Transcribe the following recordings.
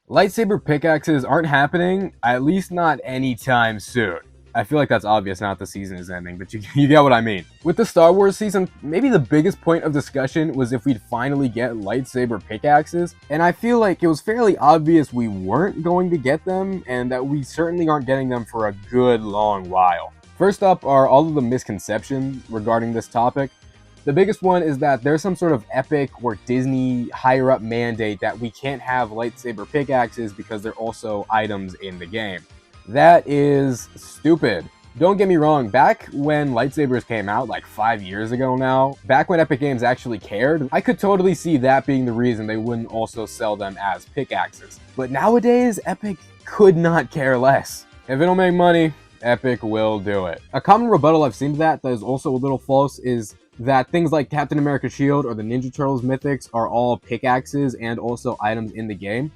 Lightsaber pickaxes aren't happening, at least not anytime soon. I feel like that's obvious now that the season is ending, but you get what I mean. With the Star Wars season, maybe the biggest point of discussion was if we'd finally get lightsaber pickaxes, and I feel like it was fairly obvious we weren't going to get them, and that we certainly aren't getting them for a good long while. First up are all of the misconceptions regarding this topic. The biggest one is that there's some sort of Epic or Disney higher up mandate that we can't have lightsaber pickaxes because they're also items in the game. That is stupid. Don't get me wrong, back when lightsabers came out, like 5 years ago now, back when Epic Games actually cared, I could totally see that being the reason they wouldn't also sell them as pickaxes. But nowadays, Epic could not care less. If it'll make money, Epic will do it. A common rebuttal I've seen to that is also a little false is that things like Captain America's shield or the Ninja Turtles mythics are all pickaxes and also items in the game.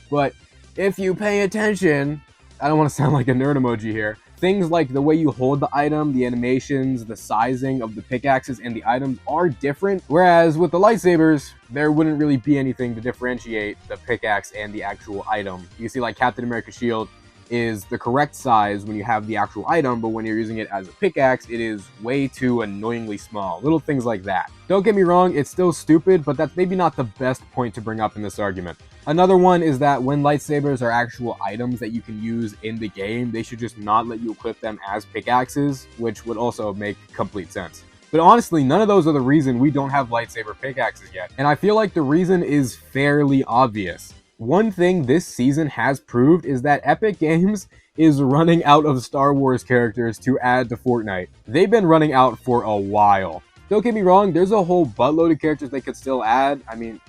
But if you pay attention, I don't want to sound like a nerd emoji here, things like the way you hold the item, the animations, the sizing of the pickaxes and the items are different. Whereas with the lightsabers, there wouldn't really be anything to differentiate the pickaxe and the actual item. You see, like Captain America's shield is the correct size when you have the actual item, but when you're using it as a pickaxe, it is way too annoyingly small. Little things like that. Don't get me wrong, it's still stupid, but that's maybe not the best point to bring up in this argument. Another one is that when lightsabers are actual items that you can use in the game, they should just not let you equip them as pickaxes, which would also make complete sense. But honestly, none of those are the reason we don't have lightsaber pickaxes yet. And I feel like the reason is fairly obvious. One thing this season has proved is that Epic Games is running out of Star Wars characters to add to Fortnite. They've been running out for a while. Don't get me wrong, there's a whole buttload of characters they could still add. I mean,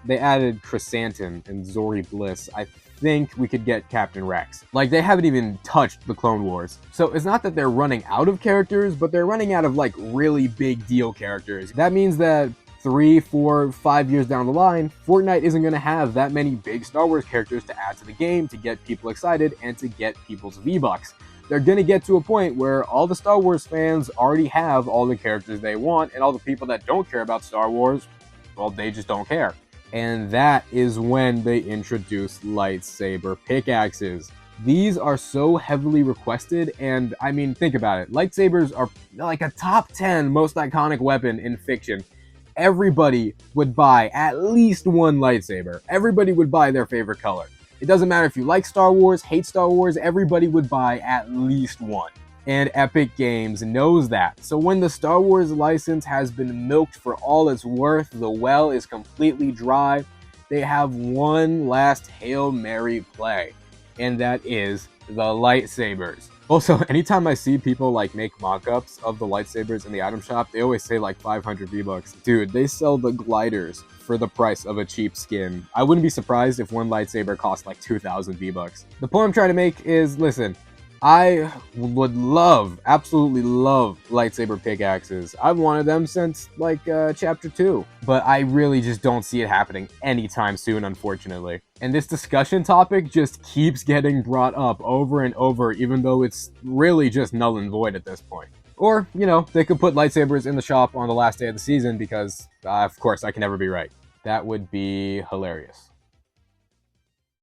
they added Chrysanthemum and Zori Bliss. I think we could get Captain Rex. Like, they haven't even touched the Clone Wars. So it's not that they're running out of characters, but they're running out of, like, really big deal characters. That means that 3, 4, 5 years down the line, Fortnite isn't going to have that many big Star Wars characters to add to the game to get people excited and to get people's V-Bucks. They're going to get to a point where all the Star Wars fans already have all the characters they want, and all the people that don't care about Star Wars, well, they just don't care. And that is when they introduce lightsaber pickaxes. These are so heavily requested, and I mean, think about it. Lightsabers are like a top 10 most iconic weapon in fiction. Everybody would buy at least one lightsaber. Everybody would buy their favorite color. It doesn't matter if you like Star Wars, hate Star Wars, everybody would buy at least one. And Epic Games knows that. So when the Star Wars license has been milked for all it's worth, the well is completely dry, they have one last Hail Mary play, and that is the lightsabers. Also, anytime I see people like make mock-ups of the lightsabers in the item shop, they always say like 500 V-Bucks. Dude, they sell the gliders for the price of a cheap skin. I wouldn't be surprised if one lightsaber cost like 2,000 V-Bucks. The point I'm trying to make is, listen, I would love, absolutely love lightsaber pickaxes. I've wanted them since like chapter 2, but I really just don't see it happening anytime soon, unfortunately. And this discussion topic just keeps getting brought up over and over, even though it's really just null and void at this point. Or, you know, they could put lightsabers in the shop on the last day of the season because, of course, I can never be right. That would be hilarious.